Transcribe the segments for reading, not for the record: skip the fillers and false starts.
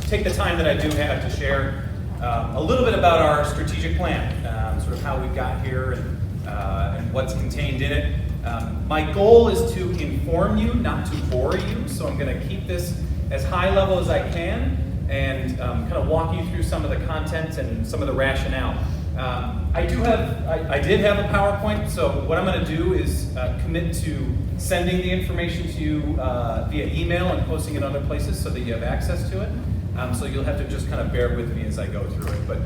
take the time that I do have to share a little bit about our strategic plan, sort of how we got here and what's contained in it. My goal is to inform you, not to bore you, so I'm going to keep this as high level as I can and kind of walk you through some of the content and some of the rationale. I did have a PowerPoint, so what I'm going to do is commit to sending the information to you via email and posting it other places so that you have access to it. So you'll have to just kind of bear with me as I go through it. But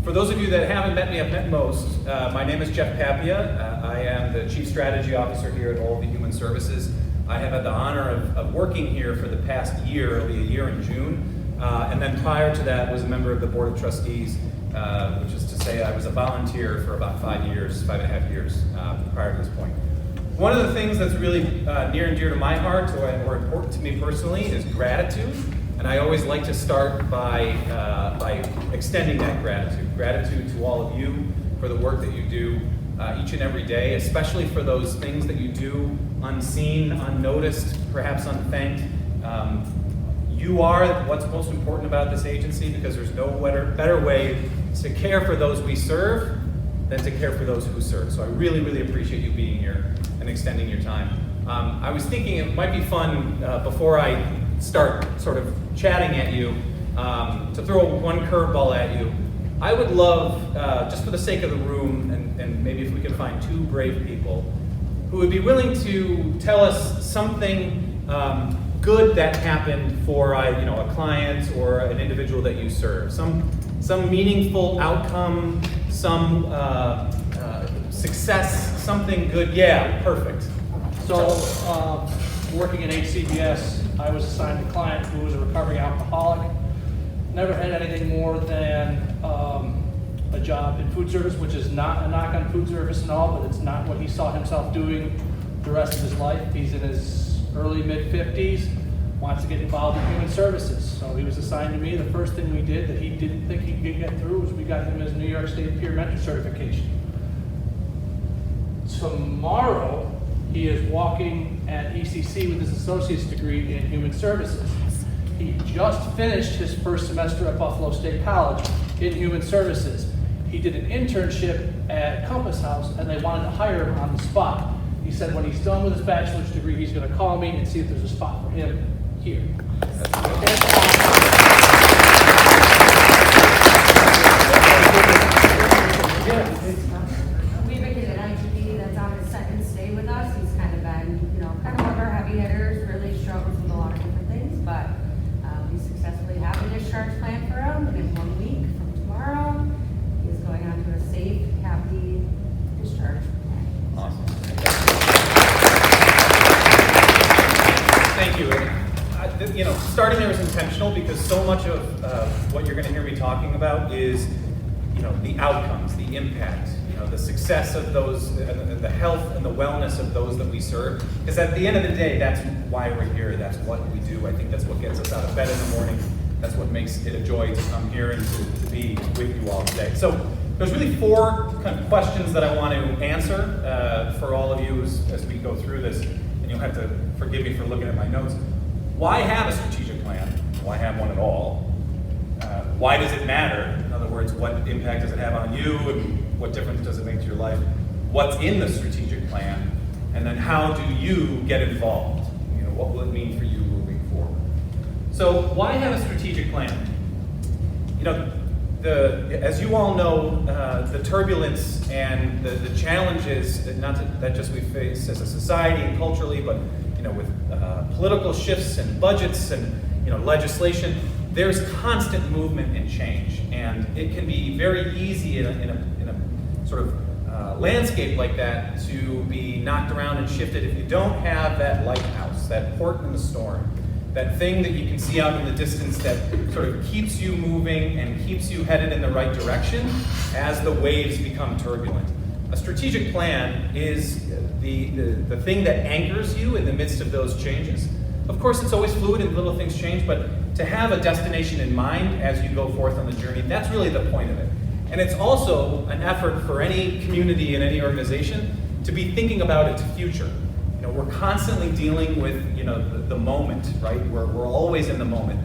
for those of you that haven't met me, I've met most. My name is Jeff Papia. I am the Chief Strategy Officer here at OLV Human Services. I have had the honor of working here for the past year, it'll be a year in June. And then prior to that was a member of the Board of Trustees, which is to say I was a volunteer for about 5 years, 5.5 years prior to this point. One of the things that's really near and dear to my heart or important to me personally is gratitude. And I always like to start by extending that gratitude. Gratitude to all of you for the work that you do each and every day, especially for those things that you do unseen, unnoticed, perhaps unthanked. You are what's most important about this agency because there's no better way to care for those we serve than to care for those who serve. So I really, really appreciate you being here and extending your time. I was thinking it might be fun before I start sort of chatting at you to throw one curveball at you. I would love, just for the sake of the room, and maybe if we can find 2 brave people who would be willing to tell us something good that happened for a client or an individual that you serve. Some meaningful outcome, some success, something good. Yeah, perfect. So, working at HCBS, I was assigned a client who was a recovering alcoholic. Never had anything more than a job in food service, which is not a knock on food service and all, but it's not what he saw himself doing the rest of his life. He's in his early, mid-50s, wants to get involved in human services. So he was assigned to me. The first thing we did that he didn't think he could get through was we got him his New York State peer mentor certification. Tomorrow, he is walking at ECC with his associate's degree in human services. He just finished his first semester at Buffalo State College in human services. He did an internship at Compass House and they wanted to hire him on the spot. He said when he's done with his bachelor's degree, he's going to call me and see if there's a spot for him here. We have a kid at IGB that's on his second stay with us. He's kind of been, kind of one of our heavy hitters, really struggles with a lot of different things, but we successfully have a discharge plan for him, and in 1 week from tomorrow, he is going on to a safe, happy discharge plan. Awesome. Thank you. Starting there is intentional because so much of what you're going to hear me talking about is, the outcomes, the impact, the success of those, the health and the wellness of those that we serve. Because at the end of the day, that's why we're here. That's what we do. I think that's what gets us out of bed in the morning. That's what makes it a joy to come here and to be with you all today. So there's really 4 kind of questions that I want to answer for all of you as we go through this. And you'll have to forgive me for looking at my notes. Why have a strategic plan? Why have one at all? Why does it matter? In other words, what impact does it have on you and what difference does it make to your life? What's in the strategic plan? And then how do you get involved? What will it mean for you moving forward? So why have a strategic plan? As you all know, the turbulence and the challenges that just we face as a society and culturally, but with political shifts and budgets and legislation, there's constant movement and change, and it can be very easy in a sort of landscape like that to be knocked around and shifted if you don't have that lighthouse, that port in the storm, that thing that you can see out in the distance that sort of keeps you moving and keeps you headed in the right direction as the waves become turbulent. A strategic plan is the thing that anchors you in the midst of those changes. Of course, it's always fluid and little things change, but to have a destination in mind as you go forth on the journey, that's really the point of it. And it's also an effort for any community and any organization to be thinking about its future. We're constantly dealing with the moment, right? We're always in the moment.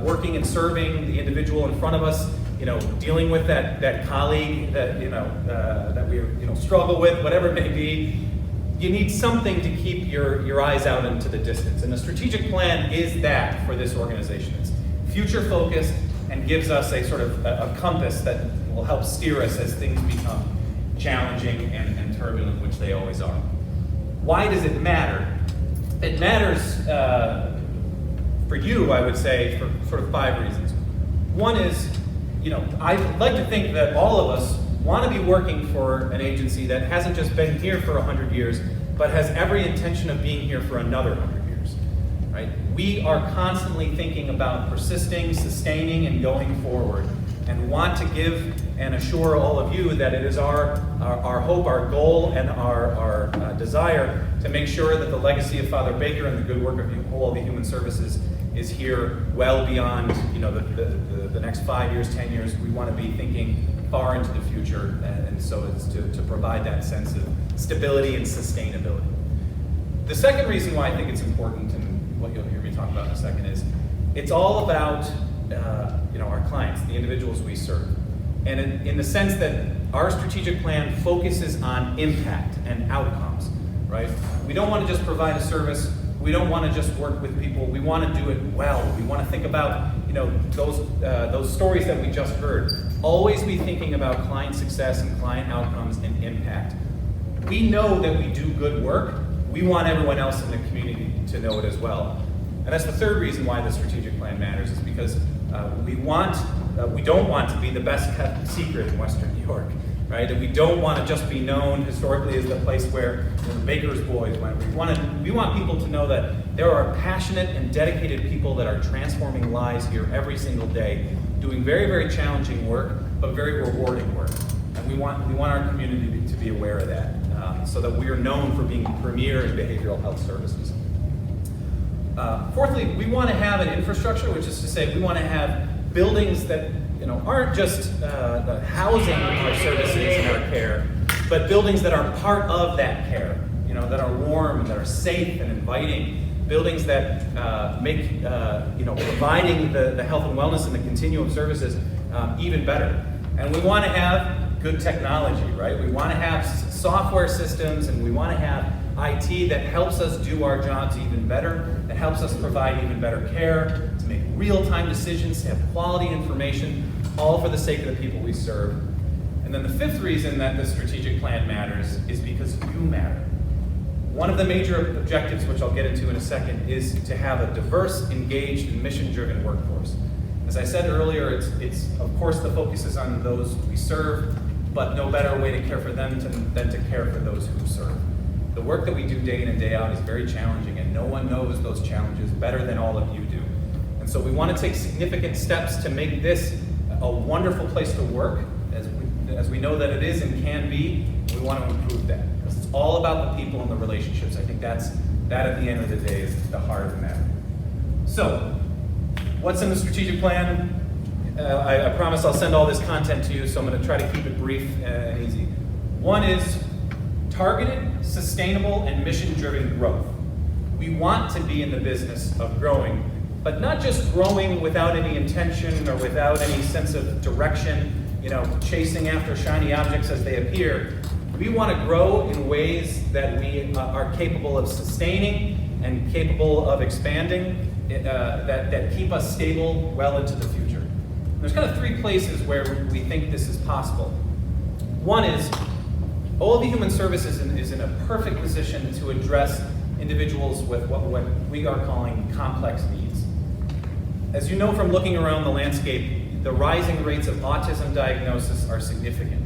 working and serving the individual in front of us, dealing with that colleague that, that we, struggle with, whatever it may be. You need something to keep your eyes out into the distance. And the strategic plan is that for this organization. It's future focused and gives us a sort of a compass that will help steer us as things become challenging and turbulent, which they always are. Why does it matter? It matters for you, I would say, for sort of 5 reasons. One is, I'd like to think that all of us want to be working for an agency that hasn't just been here for 100 years, but has every intention of being here for another 100 years, right? We are constantly thinking about persisting, sustaining, and going forward, and want to give and assure all of you that it is our hope, our goal, and our desire to make sure that the legacy of Father Baker and the good work of OLV Human Services is here well beyond the next 5 years, 10 years. We want to be thinking far into the future, and so it's to provide that sense of stability and sustainability. The second reason why I think it's important, and what you'll hear me talk about in a second, is it's all about our clients, the individuals we serve. And in the sense that our strategic plan focuses on impact and outcomes, right? We don't want to just provide a service. We don't want to just work with people. We want to do it well. We want to think about those stories that we just heard. Always be thinking about client success and client outcomes and impact. We know that we do good work. We want everyone else in the community to know it as well. And that's the third reason why the strategic plan matters, is because we don't want to be the best kept secret in Western New York, right? And we don't want to just be known historically as the place where the Baker's boys went. We want people to know that there are passionate and dedicated people that are transforming lives here every single day, doing very, very challenging work, but very rewarding work. And we want our community to be aware of that, so that we are known for being premier in behavioral health services. Fourthly, we want to have an infrastructure, which is to say we want to have buildings that aren't just housing our services and our care, but buildings that are part of that care, that are warm, that are safe and inviting, buildings that make providing the health and wellness and the continuum of services even better. And we want to have good technology, right? We want to have software systems, and we want to have IT that helps us do our jobs even better, that helps us provide even better care, to make real-time decisions, to have quality information, all for the sake of the people we serve. And then the fifth reason that the strategic plan matters is because you matter. One of the major objectives, which I'll get into in a second, is to have a diverse, engaged, and mission-driven workforce. As I said earlier, it's of course the focus is on those we serve, but no better way to care for them than to care for those who serve. The work that we do day in and day out is very challenging, and no one knows those challenges better than all of you do. And so we want to take significant steps to make this a wonderful place to work, as we know that it is and can be. We want to improve that, because it's all about the people and the relationships. I think that at the end of the day is the heart of the matter. So, what's in the strategic plan? I promise I'll send all this content to you, so I'm going to try to keep it brief and easy. One is targeted, sustainable, and mission-driven growth. We want to be in the business of growing, but not just growing without any intention or without any sense of direction, chasing after shiny objects as they appear. We want to grow in ways that we are capable of sustaining and capable of expanding, that keep us stable well into the future. There's kind of 3 places where we think this is possible. One is OLV Human Services is in a perfect position to address individuals with what we are calling complex needs. As you know from looking around the landscape, the rising rates of autism diagnosis are significant.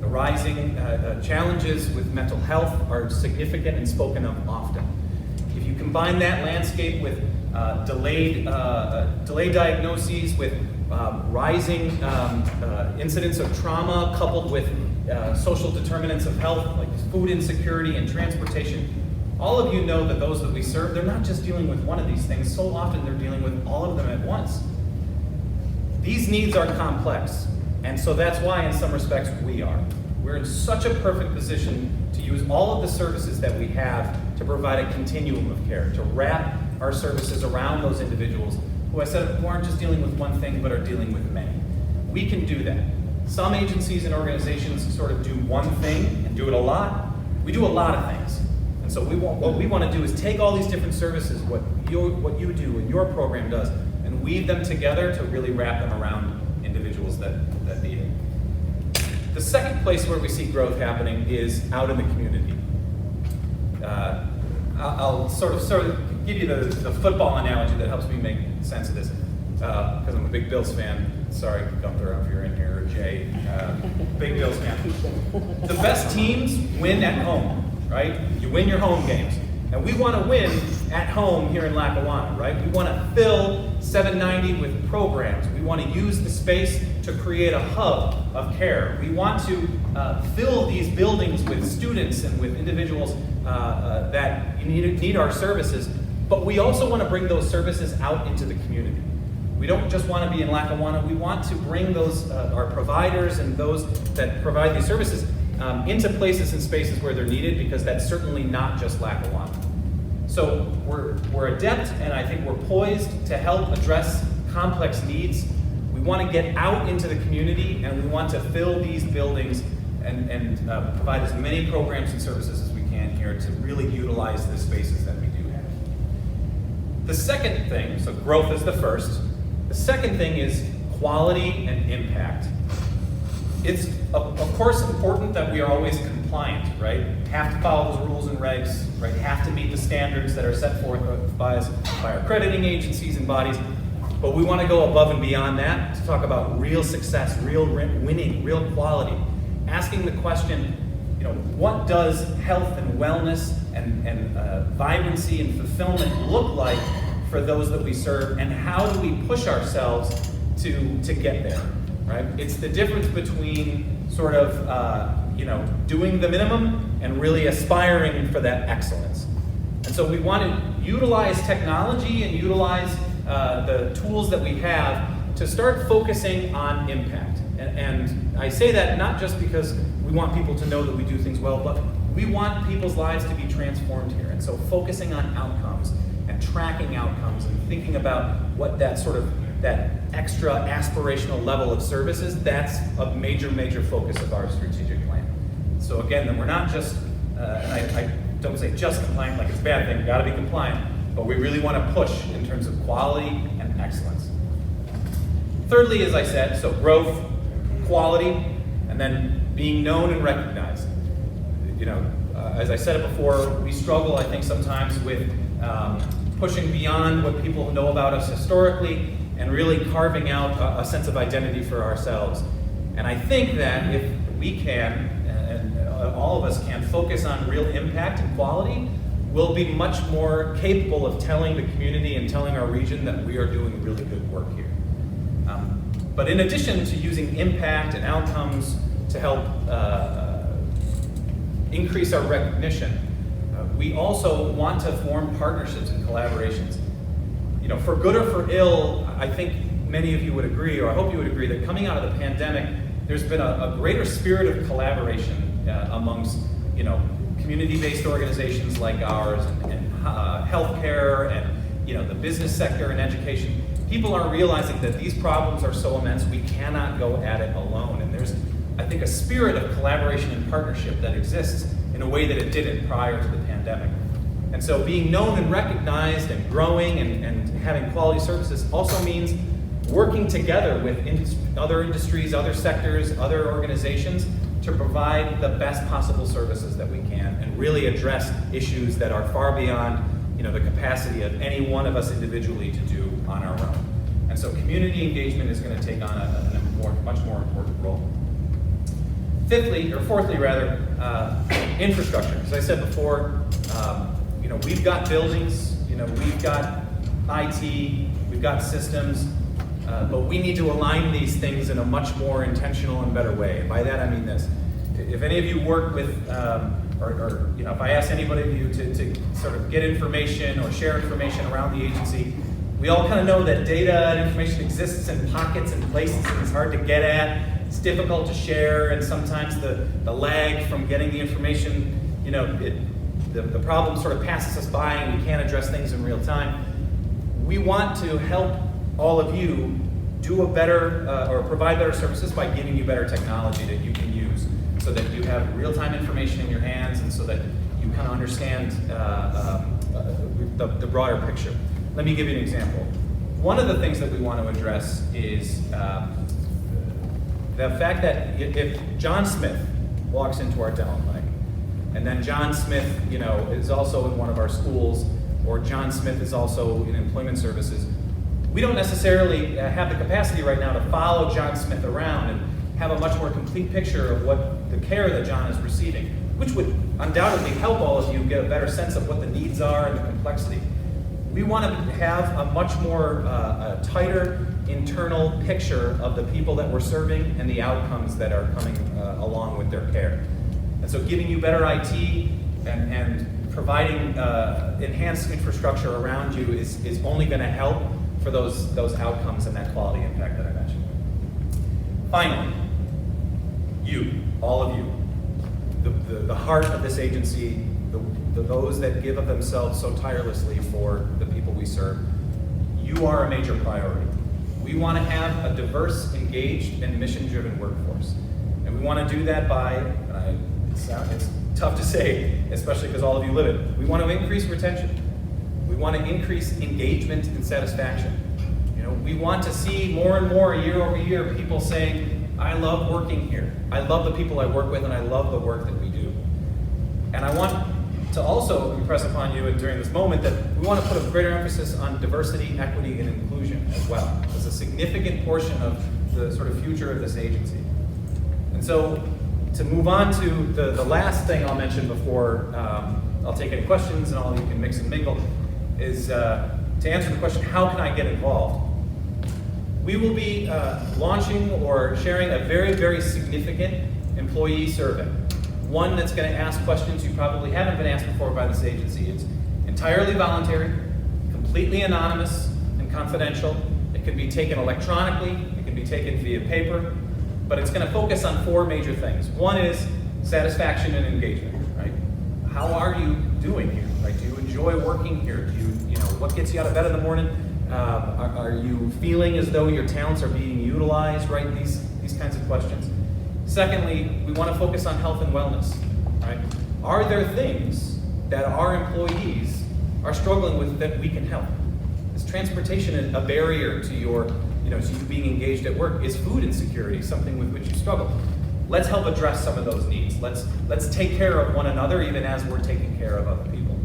The rising challenges with mental health are significant and spoken of often. If you combine that landscape with delayed diagnoses, with rising incidents of trauma, coupled with social determinants of health like food insecurity and transportation, all of you know that those that we serve, they're not just dealing with one of these things. So often they're dealing with all of them at once. These needs are complex, and so that's why in some respects we are. We're in such a perfect position to use all of the services that we have to provide a continuum of care, to wrap our services around those individuals who I said who aren't just dealing with one thing, but are dealing with many. We can do that. Some agencies and organizations sort of do one thing and do it a lot. We do a lot of things. And so what we want to do is take all these different services, what you do and your program does, and weave them together to really wrap them around individuals that need it. The second place where we see growth happening is out in the community. I'll sort of give you the football analogy that helps me make sense of this, because I'm a big Bills fan. Sorry, Gunther, if you're in here, or Jay, big Bills fan. The best teams win at home, right? You win your home games. And we want to win at home here in Lackawanna, right? We want to fill 790 with programs. We want to use the space to create a hub of care. We want to fill these buildings with students and with individuals that need our services, but we also want to bring those services out into the community. We don't just want to be in Lackawanna. We want to bring those, our providers and those that provide these services into places and spaces where they're needed, because that's certainly not just Lackawanna. So we're adept, and I think we're poised to help address complex needs. We want to get out into the community, and we want to fill these buildings and provide as many programs and services as we can here to really utilize the spaces that we do have. The second thing, so growth is the first. The second thing is quality and impact. It's, of course, important that we are always compliant, right? Have to follow those rules and regs, right? Have to meet the standards that are set forth by us, by our accrediting agencies and bodies. But we want to go above and beyond that to talk about real success, real winning, real quality. Asking the question, what does health and wellness and vibrancy and fulfillment look like for those that we serve, and how do we push ourselves to get there, right? It's the difference between sort of, doing the minimum and really aspiring for that excellence. And so we want to utilize technology and utilize the tools that we have to start focusing on impact. And I say that not just because we want people to know that we do things well, but we want people's lives to be transformed here. And so focusing on outcomes and tracking outcomes and thinking about what that extra aspirational level of service is, that's a major, major focus of our strategic plan. So again, then we're not just, and I don't say just compliant like it's a bad thing, we've got to be compliant, but we really want to push in terms of quality and excellence. Thirdly, as I said, so growth, quality, and then being known and recognized. As I said it before, we struggle, I think, sometimes with pushing beyond what people know about us historically and really carving out a sense of identity for ourselves. And I think that if we can, and all of us can, focus on real impact and quality, we'll be much more capable of telling the community and telling our region that we are doing really good work here. But in addition to using impact and outcomes to help increase our recognition, we also want to form partnerships and collaborations. For good or for ill, I think many of you would agree, or I hope you would agree, that coming out of the pandemic, there's been a greater spirit of collaboration amongst, community-based organizations like ours, and healthcare, and the business sector and education. People are realizing that these problems are so immense, we cannot go at it alone. And there's, I think, a spirit of collaboration and partnership that exists in a way that it didn't prior to the pandemic. And so being known and recognized and growing and having quality services also means working together with other industries, other sectors, other organizations to provide the best possible services that we can and really address issues that are far beyond the capacity of any one of us individually to do on our own. And so community engagement is going to take on a much more important role. Fourthly, infrastructure. As I said before, we've got buildings, we've got IT, we've got systems, but we need to align these things in a much more intentional and better way. And by that I mean this. If any of you work with, if I ask anybody of you to sort of get information or share information around the agency, we all kind of know that data and information exists in pockets and places and it's hard to get at. It's difficult to share, and sometimes the lag from getting the information, the problem sort of passes us by and we can't address things in real time. We want to help all of you do a better, or provide better services by giving you better technology that you can use so that you have real-time information in your hands and so that you kind of understand the broader picture. Let me give you an example. One of the things that we want to address is the fact that if John Smith walks into our dental clinic, and then John Smith, is also in one of our schools, or John Smith is also in employment services, we don't necessarily have the capacity right now to follow John Smith around and have a much more complete picture of what the care that John is receiving, which would undoubtedly help all of you get a better sense of what the needs are and the complexity. We want to have a much more tighter internal picture of the people that we're serving and the outcomes that are coming along with their care. And so giving you better IT and providing enhanced infrastructure around you is only going to help for those outcomes and that quality impact that I mentioned. Finally, you, all of you, the heart of this agency, those that give of themselves so tirelessly for the people we serve, you are a major priority. We want to have a diverse, engaged, and mission-driven workforce. And we want to do that by, it's tough to say, especially because all of you live it, we want to increase retention. We want to increase engagement and satisfaction. We want to see more and more year over year people saying, I love working here. I love the people I work with and I love the work that we do. And I want to also impress upon you during this moment that we want to put a greater emphasis on diversity, equity, and inclusion as well. It's a significant portion of the sort of future of this agency. And so to move on to the last thing I'll mention before I'll take any questions and all of you can mix and mingle, is to answer the question, how can I get involved? We will be launching or sharing a very, very significant employee survey. One that's going to ask questions you probably haven't been asked before by this agency. It's entirely voluntary, completely anonymous and confidential. It can be taken electronically, it can be taken via paper, but it's going to focus on 4 major things. One is satisfaction and engagement, right? How are you doing here? Right? Do you enjoy working here? Do what gets you out of bed in the morning? Are you feeling as though your talents are being utilized, right? These kinds of questions. Secondly, we want to focus on health and wellness, right? Are there things that our employees are struggling with that we can help? Is transportation a barrier to your, to you being engaged at work? Is food insecurity something with which you struggle? Let's help address some of those needs. Let's take care of one another even as we're taking care of other people.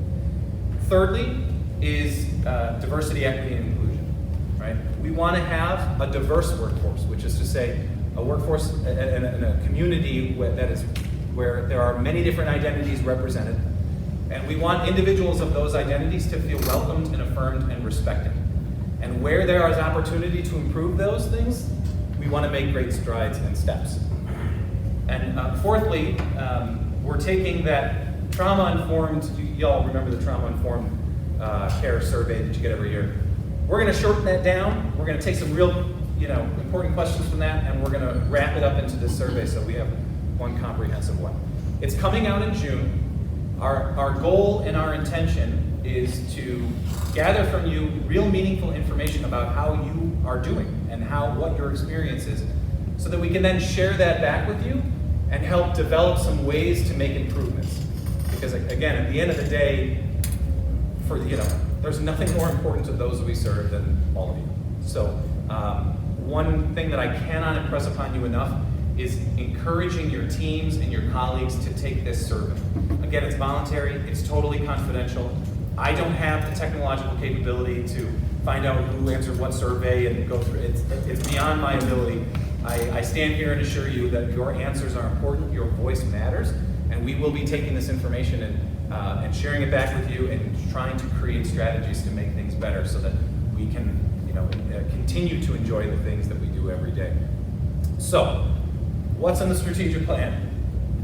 Thirdly is diversity, equity, and inclusion, right? We want to have a diverse workforce, which is to say a workforce and a community where there are many different identities represented. And we want individuals of those identities to feel welcomed and affirmed and respected. And where there is opportunity to improve those things, we want to make great strides and steps. And fourthly, we're taking that trauma-informed, you all remember the trauma-informed care survey that you get every year. We're going to shorten that down. We're going to take some real important questions from that, and we're going to wrap it up into this survey so we have one comprehensive one. It's coming out in June. Our goal and our intention is to gather from you real meaningful information about how you are doing and what your experience is, so that we can then share that back with you and help develop some ways to make improvements. Because again, at the end of the day, there's nothing more important to those we serve than all of you. So one thing that I cannot impress upon you enough is encouraging your teams and your colleagues to take this survey. Again, it's voluntary, it's totally confidential. I don't have the technological capability to find out who answered what survey and go through it. It's beyond my ability. I stand here and assure you that your answers are important, your voice matters, and we will be taking this information and sharing it back with you and trying to create strategies to make things better so that we can continue to enjoy the things that we do every day. So, what's in the strategic plan?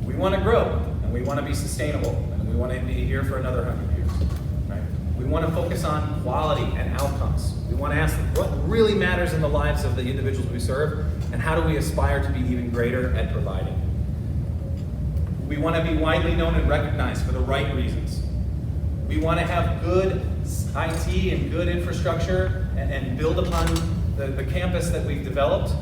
We want to grow, and we want to be sustainable, and we want to be here for another 100 years. Right? We want to focus on quality and outcomes. We want to ask what really matters in the lives of the individuals we serve, and how do we aspire to be even greater at providing. We want to be widely known and recognized for the right reasons. We want to have good IT and good infrastructure and build upon the campus that we've developed,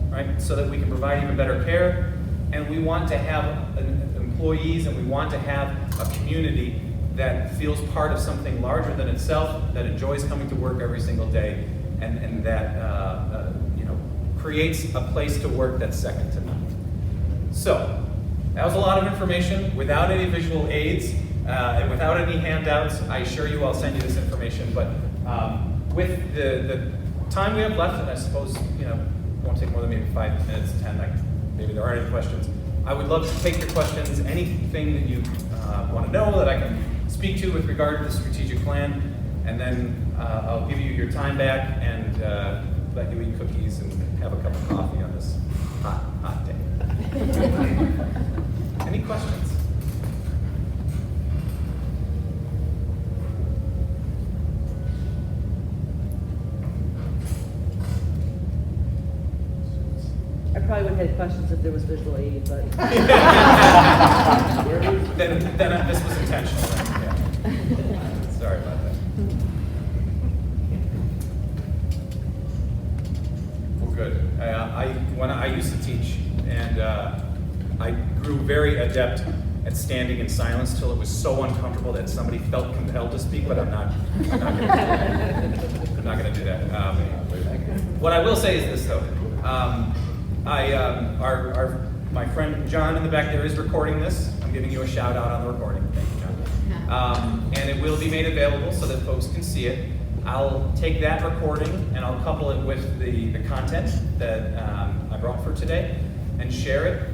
right, so that we can provide even better care. And we want to have employees, and we want to have a community that feels part of something larger than itself, that enjoys coming to work every single day, and that creates a place to work that's second to none. So, that was a lot of information without any visual aids and without any handouts. I assure you I'll send you this information, but with the time we have left, and I suppose, it won't take more than maybe 5 minutes, 10, maybe there aren't any questions. I would love to take your questions, anything that you want to know that I can speak to with regard to the strategic plan, and then I'll give you your time back and let you eat cookies and have a cup of coffee on this hot day. Any questions? I probably would have had questions if there was visual aid, but. then this was intentional. Yeah. Sorry about that. Well, good. When I used to teach, and I grew very adept at standing in silence till it was so uncomfortable that somebody felt compelled to speak, but I'm not going to do that. What I will say is this, though. My friend John in the back there is recording this. I'm giving you a shout out on the recording. Thank you, John. And it will be made available so that folks can see it. I'll take that recording and I'll couple it with the content that I brought for today and share it.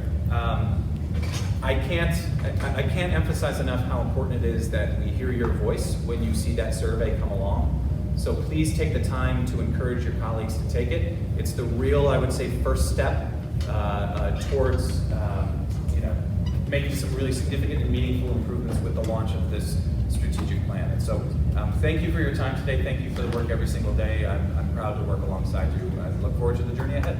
I can't emphasize enough how important it is that we hear your voice when you see that survey come along. So please take the time to encourage your colleagues to take it. It's the real, I would say, first step towards making some really significant and meaningful improvements with the launch of this strategic plan. And so thank you for your time today. Thank you for the work every single day. I'm proud to work alongside you. I look forward to the journey ahead.